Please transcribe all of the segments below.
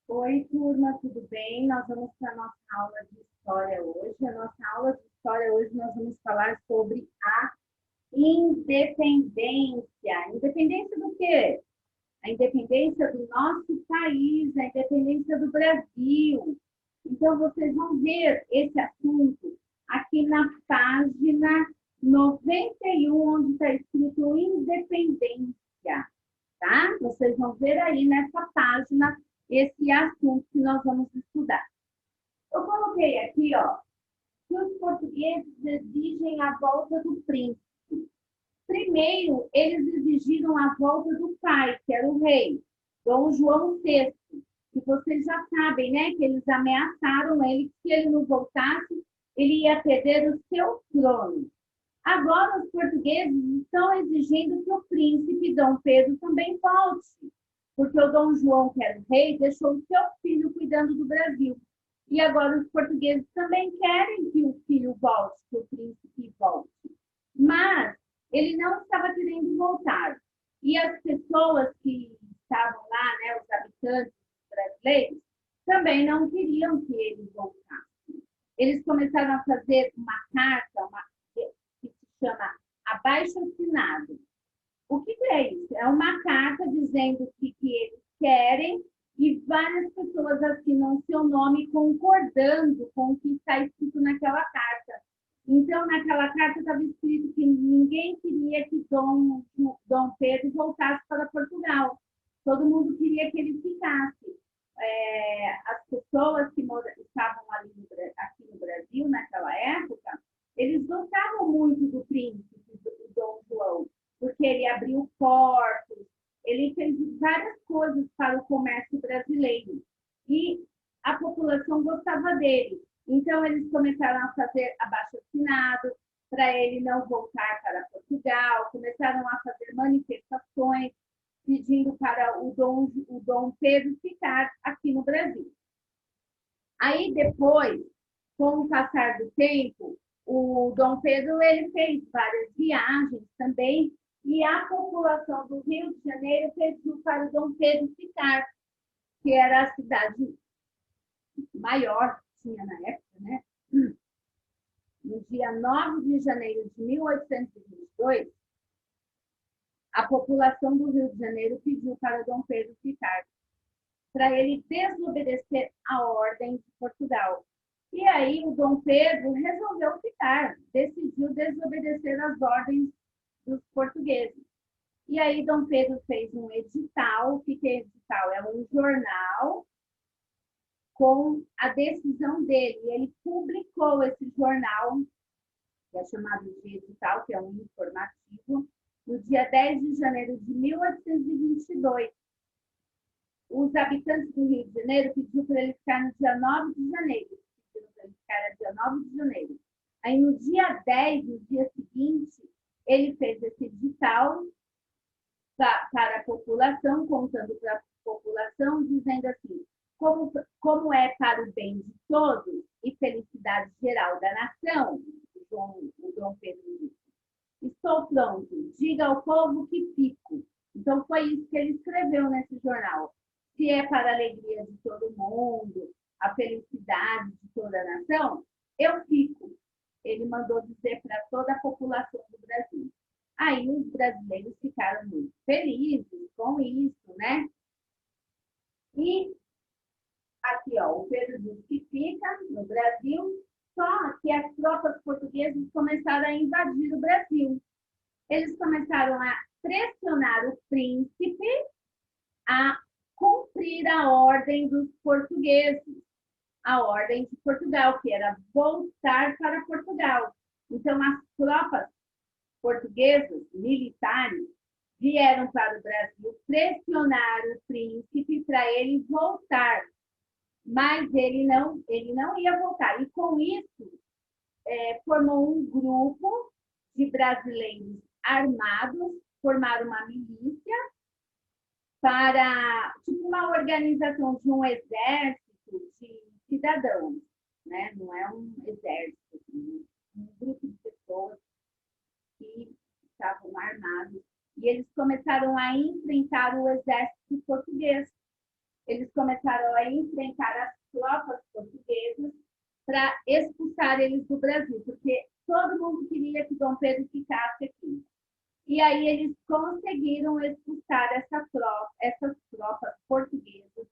Oi, turma, tudo bem? Nós vamos para a nossa aula de história hoje. A nossa aula de história hoje nós vamos falar sobre a independência. Independência do quê? A independência do nosso país, a independência do Brasil. Então, vocês vão ver esse assunto aqui na página 91, onde está escrito independência, tá? Vocês vão ver aí nessa página esse assunto que nós vamos estudar. Eu coloquei aqui, ó, que os portugueses exigem a volta do príncipe. Primeiro, eles exigiram a volta do pai, que era o rei, Dom João VI, que vocês já sabem, né, que eles ameaçaram ele que se ele não voltasse, ele ia perder o seu trono. Agora, os portugueses estão exigindo que o príncipe Dom Pedro também volte, porque o Dom João, que era o rei, deixou o seu filho cuidando do Brasil. E agora os portugueses também querem que o filho volte, que o príncipe volte. Mas ele não estava querendo voltar. E as pessoas que estavam lá, né, os habitantes brasileiros, também não queriam que ele voltasse. Eles começaram a fazer uma carta, que se chama abaixo-assinado. O que é isso? É uma carta dizendo que eles querem e várias pessoas assinam seu nome concordando com o que está escrito naquela carta. Então, naquela carta estava escrito que ninguém queria que Dom Pedro voltasse para Portugal. Todo mundo queria que ele ficasse. As pessoas que estavam ali aqui no Brasil, naquela época, eles gostavam muito do príncipe, do Dom João, porque ele abriu portos, ele fez várias coisas para o comércio brasileiro. E a população gostava dele. Então, eles começaram a fazer abaixo-assinado para ele não voltar para Portugal, começaram a fazer manifestações pedindo para o Dom Pedro ficar aqui no Brasil. Aí, depois, com o passar do tempo, o Dom Pedro ele fez várias viagens também, e a população do Rio de Janeiro pediu para o Dom Pedro ficar, que era a cidade maior que tinha na época, né? No dia 9 de janeiro de 1822, a população do Rio de Janeiro pediu para Dom Pedro ficar, para ele desobedecer a ordem de Portugal. E aí o Dom Pedro resolveu ficar, decidiu desobedecer as ordens dos portugueses. E aí Dom Pedro fez um edital. O que é edital? É um jornal com a decisão dele. E ele publicou esse jornal, que é chamado de edital, que é um informativo, no dia 10 de janeiro de 1822. Os habitantes do Rio de Janeiro pediram para ele ficar no dia 9 de janeiro. Pediram para ele ficar no dia 9 de janeiro. Aí, no dia 10, no dia seguinte, ele fez esse edital para a população, contando para a população, dizendo assim: como é para o bem de todos e felicidade geral da nação, o Dom Pedro disse, estou pronto, diga ao povo que fico. Então, foi isso que ele escreveu nesse jornal. Se é para a alegria de todo mundo, a felicidade de toda a nação, eu fico. Ele mandou dizer para toda a população do Brasil. Aí os brasileiros ficaram muito felizes com isso, né? E aqui, ó, o Pedro diz que fica no Brasil, só que as tropas portuguesas começaram a invadir o Brasil. Eles começaram a pressionar o príncipe a cumprir a ordem dos portugueses, a ordem de Portugal, que era voltar para Portugal. Então, as tropas portuguesas, militares, vieram para o Brasil pressionar o príncipe para ele voltar, mas ele não ia voltar. E com isso, formou um grupo de brasileiros armados, formaram uma milícia para, tipo, uma organização de um exército de cidadãos, né? Não é um exército, um grupo de pessoas que estavam armados. E eles começaram a enfrentar o exército português. eles começaram a enfrentar as tropas portuguesas para expulsar eles do Brasil, porque todo mundo queria que Dom Pedro ficasse aqui. E aí eles conseguiram expulsar essas tropas portuguesas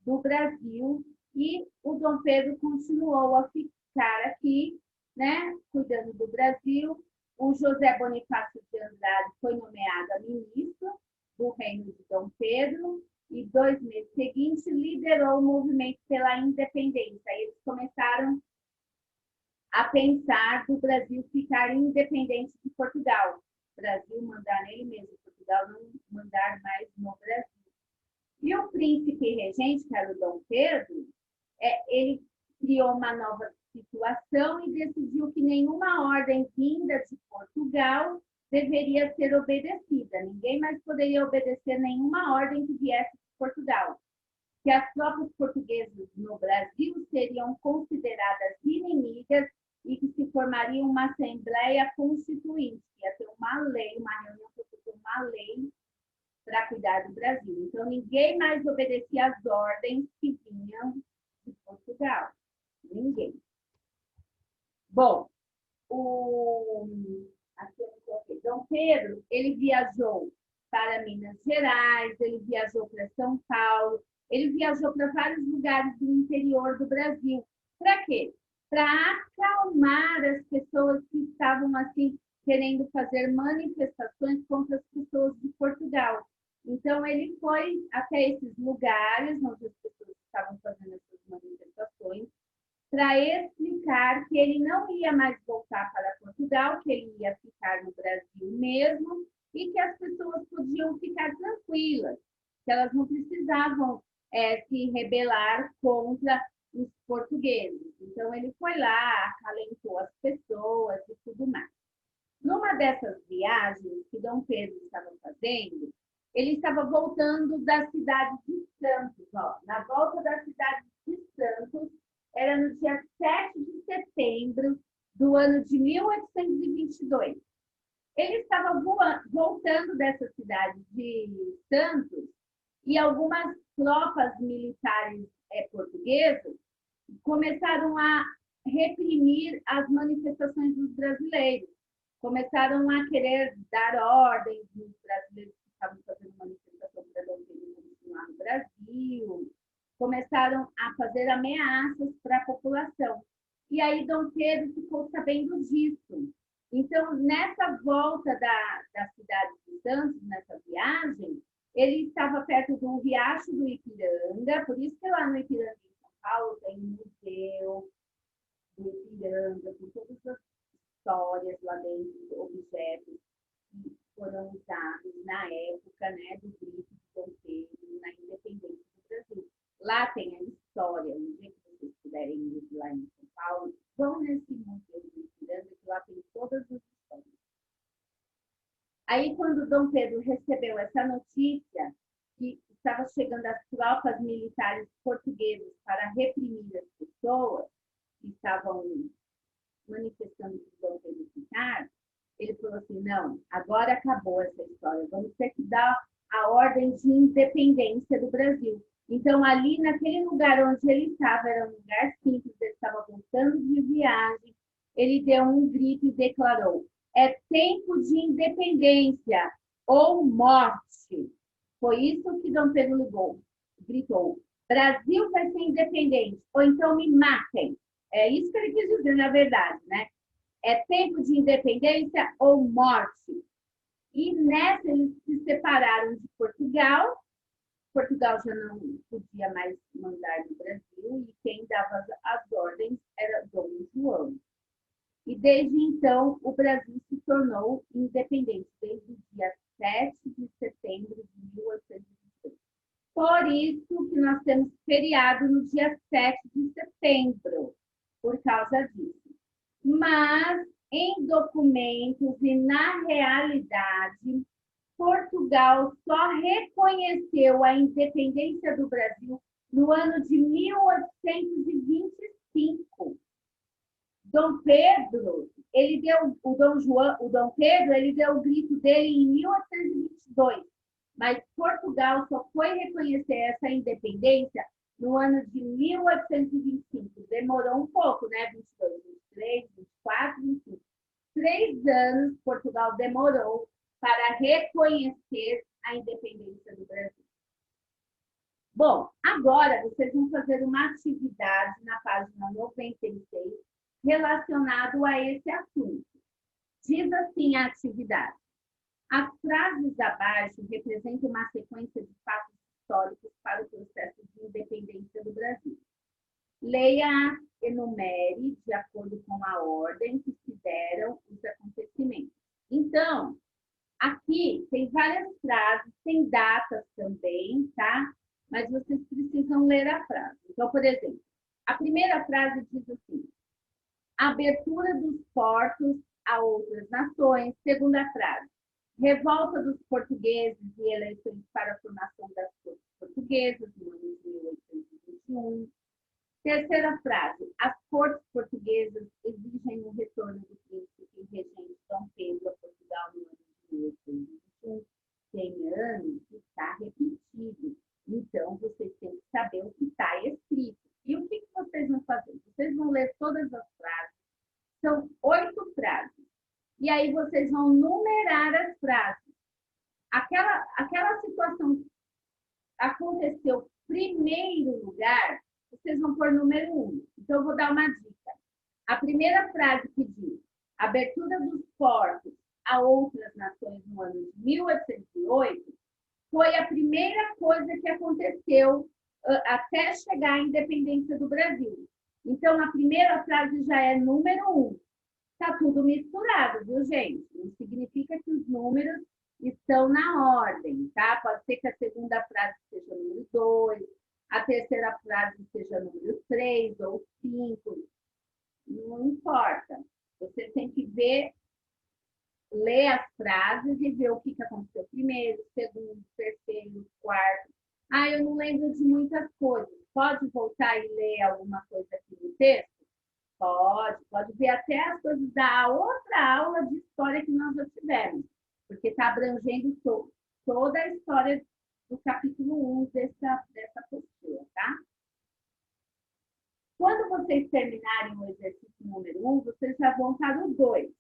do Brasil e o Dom Pedro continuou a ficar aqui, né, cuidando do Brasil. O José Bonifácio de Andrade foi nomeado ministro do reino de Dom Pedro e 2 meses seguintes liderou o movimento pela independência. Eles começaram a pensar do Brasil ficar independente de Portugal. O Brasil mandar nele mesmo, Portugal não mandar mais no Brasil. E o príncipe regente, que era o Dom Pedro, ele criou uma nova situação e decidiu que nenhuma ordem vinda de Portugal deveria ser obedecida. Ninguém mais poderia obedecer nenhuma ordem que viesse de Portugal. Que as tropas portuguesas no Brasil seriam consideradas inimigas e que se formaria uma Assembleia Constituinte, que ia ter uma lei, uma reunião para fazer uma lei para cuidar do Brasil. Então, ninguém mais obedecia às ordens que vinham de Portugal. Ninguém. Bom, Dom Pedro, ele viajou para Minas Gerais, ele viajou para São Paulo, ele viajou para vários lugares do interior do Brasil. Para quê? Para acalmar as pessoas que estavam assim querendo fazer manifestações contra as pessoas de Portugal. Então ele foi até esses lugares onde as pessoas estavam fazendo essas manifestações para explicar que ele não ia mais voltar para Portugal, que ele ia ficar no Brasil mesmo e que as pessoas podiam ficar tranquilas, que elas não precisavam se rebelar contra os portugueses. Então, ele foi lá, acalentou as pessoas e tudo mais. Numa dessas viagens que Dom Pedro estava fazendo, ele estava voltando da cidade de Santos. Na volta da cidade de Santos, era no dia 7 de setembro do ano de 1822. Ele estava voltando dessa cidade de Santos e algumas tropas militares portuguesas começaram a reprimir as manifestações dos brasileiros. Começaram a querer dar ordens nos brasileiros que estavam fazendo manifestação para Dom Pedro continuar no Brasil. Começaram a fazer ameaças para a população. E aí Dom Pedro ficou sabendo disso. Então, nessa volta da cidade de Santos, nessa viagem, ele estava perto do Riacho do Ipiranga, por isso que lá no Ipiranga, em São Paulo, tem um museu do Ipiranga, com todas as histórias lá dentro, objetos que foram usados na época, né, do grito de Dom Pedro, na independência do Brasil. Lá tem a história, no dia que vocês puderem ir lá em São Paulo, vão nesse museu do Ipiranga, que lá tem todas as histórias. Aí, quando Dom Pedro recebeu essa notícia, que estava chegando as tropas militares portuguesas para reprimir as pessoas que estavam manifestando que Dom Pedro ficar, ele falou assim, não, agora acabou essa história, vamos ter que dar a ordem de independência do Brasil. Então, ali naquele lugar onde ele estava, era um lugar simples, ele estava voltando de viagem, ele deu um grito e declarou, é tempo de independência ou morte. Foi isso que Dom Pedro gritou. Brasil vai ser independente, ou então me matem. É isso que ele quis dizer, na verdade, né? É tempo de independência ou morte. E nessa eles se separaram de Portugal. Portugal já não podia mais mandar no Brasil e quem dava as ordens era Dom João. E desde então o Brasil se tornou independente, desde o dia 7 de setembro de 1823. Por isso que nós temos feriado no dia 7 de setembro, por causa disso. Mas, em documentos e na realidade, Portugal só reconheceu a independência do Brasil no ano de 1825. Dom Pedro, ele deu o Dom Pedro, ele deu o grito dele em 1822. Mas Portugal só foi reconhecer essa independência no ano de 1825. Demorou um pouco, né? 22, 23, 24, 25. 3 anos Portugal demorou para reconhecer a independência do Brasil. Bom, agora vocês vão fazer uma atividade na página 96 relacionado a esse assunto. Diz assim a atividade: as frases abaixo representam uma sequência de fatos históricos para o processo de independência do Brasil. Leia, enumere de acordo com a ordem que se deram os acontecimentos. Então, aqui tem várias frases, tem datas também, tá? Mas vocês precisam ler a frase. Então, por exemplo, a primeira frase diz assim: abertura dos portos a outras nações. Segunda frase: revolta dos portugueses e eleições para a formação das cortes portuguesas no ano de 1821. Terceira frase: as cortes portuguesas exigem o retorno do príncipe regente Dom Pedro a Portugal no ano de 1821. Tem anos que está repetido. Então, vocês têm que saber o que está escrito. E o que vocês vão fazer? Vocês vão ler todas as frases. São 8 frases. E aí vocês vão numerar as frases. Aquela situação aconteceu primeiro lugar, vocês vão pôr número 1. Então, eu vou dar uma dica. A primeira frase que diz abertura dos portos a outras nações no ano de 1808 foi a primeira coisa que aconteceu até chegar à independência do Brasil. Então, a primeira frase já é número 1. Está tudo misturado, viu, gente? Não significa que os números estão na ordem, tá? Pode ser que a segunda frase seja número 2, a terceira frase seja número 3 ou 5. Não importa. Você tem que ler as frases e ver o que aconteceu primeiro, segundo, terceiro, quarto. Ah, eu não lembro de muitas coisas. Pode voltar e ler alguma coisa aqui no texto? Pode ver até as coisas da outra aula de história que nós já tivemos, porque está abrangendo toda a história do capítulo 1 dessa postura, tá? Quando vocês terminarem o exercício número 1, vocês já vão para o 2.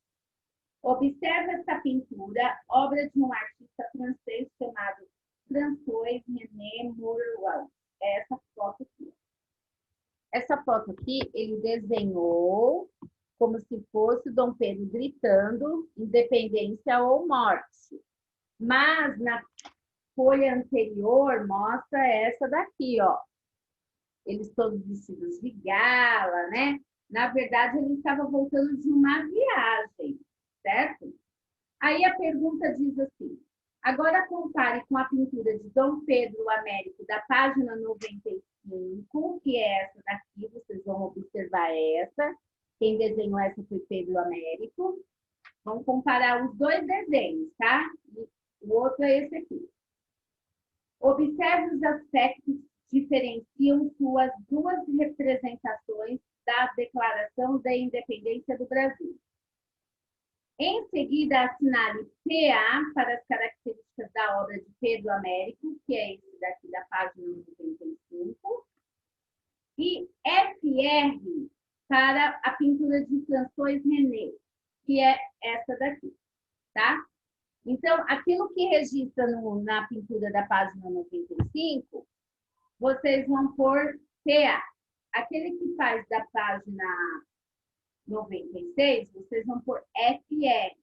Observe essa pintura, obra de um artista francês chamado François René Mourouat. É essa foto aqui. Essa foto aqui, ele desenhou como se fosse Dom Pedro gritando independência ou morte. Mas na folha anterior mostra essa daqui, ó. Eles todos vestidos de gala, né? Na verdade, ele estava voltando de uma viagem, certo? Aí a pergunta diz assim: agora compare com a pintura de Dom Pedro Américo, da página 95, que é essa daqui, vocês vão observar essa. Quem desenhou essa foi Pedro Américo. Vamos comparar os dois desenhos, tá? O outro é esse aqui. Observe os aspectos que diferenciam suas duas representações da Declaração da Independência do Brasil. Em seguida, assinale PA para as características da obra de Pedro Américo, que é esse daqui da página 95, e FR para a pintura de François René, que é essa daqui, tá? Então, aquilo que registra na pintura da página 95, vocês vão pôr PA. Aquele que faz da página 96, vocês vão pôr FR.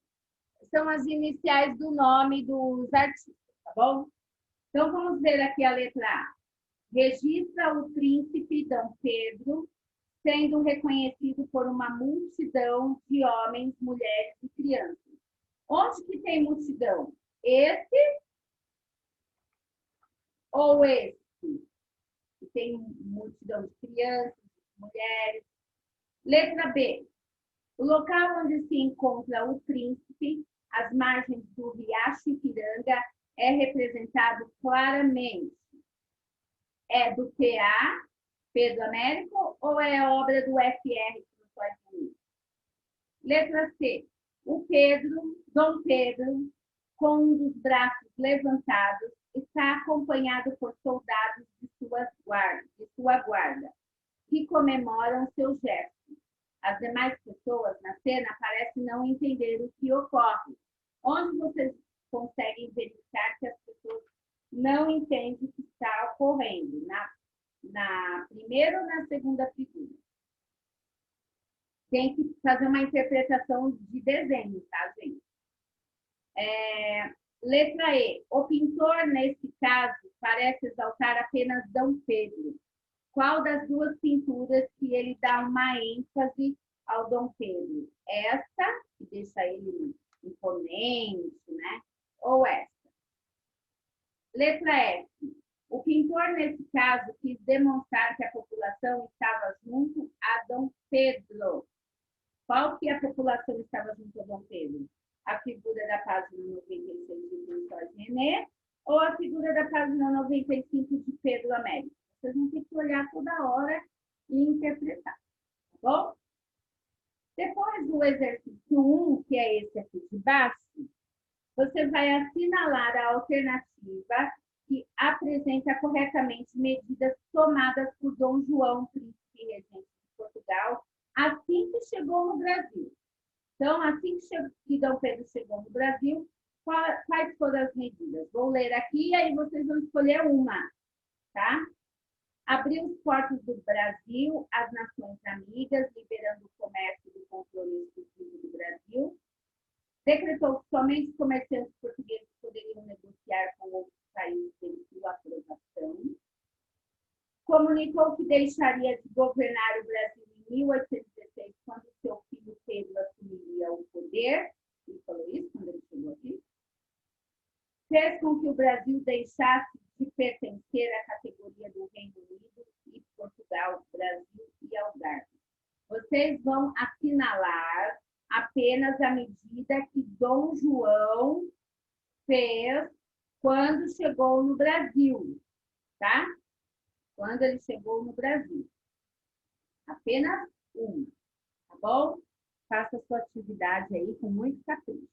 São as iniciais do nome dos artistas, tá bom? Então, vamos ver aqui a letra A. Registra o príncipe Dom Pedro sendo reconhecido por uma multidão de homens, mulheres e crianças. Onde que tem multidão? Esse ou esse? Que tem multidão de crianças, de mulheres. Letra B. O local onde se encontra o príncipe, às margens do Riacho Ipiranga, é representado claramente. É do PA, Pedro Américo, ou é obra do FR? Letra C. O Dom Pedro, com um dos braços levantados, está acompanhado por soldados de sua guarda, que comemoram seu gesto. As demais pessoas na cena parecem não entender o que ocorre. Onde vocês conseguem verificar que as pessoas não entendem o que está ocorrendo? Na primeira ou na segunda figura? Tem que fazer uma interpretação de desenho, tá, gente? Letra E. O pintor, nesse caso, parece exaltar apenas Dom Pedro. Qual das duas pinturas que ele dá uma ênfase ao Dom Pedro? Esta, que deixa ele imponente, né? Ou esta? Letra F. O pintor, nesse caso, quis demonstrar que a população estava junto a Dom Pedro. Qual que a população estava junto a Dom Pedro? A figura da página 96 de Luiz René ou a figura da página 95 de Pedro Américo? Vocês vão ter que olhar toda hora e interpretar, tá bom? Depois do exercício 1, que é esse aqui de baixo, você vai assinalar a alternativa que apresenta corretamente medidas tomadas por Dom João, príncipe e regente de Portugal, assim que chegou no Brasil. Então, assim que Dom Pedro chegou no Brasil, quais foram as medidas? Vou ler aqui e aí vocês vão escolher uma, tá? Abriu os portos do Brasil às nações amigas, liberando o comércio do controle exclusivo do Brasil. Decretou que somente os comerciantes portugueses poderiam negociar com outros países sem sua aprovação. Comunicou que deixaria de governar o Brasil em 1816, quando seu filho Pedro assumiria o poder. Ele falou isso quando ele chegou aqui. Fez com que o Brasil deixasse de pertencer à categoria do Reino Unido e Portugal, Brasil e Algarve. Vocês vão assinalar apenas a medida que Dom João fez quando chegou no Brasil, tá? Quando ele chegou no Brasil. Apenas uma, tá bom? Faça a sua atividade aí com muito capricho.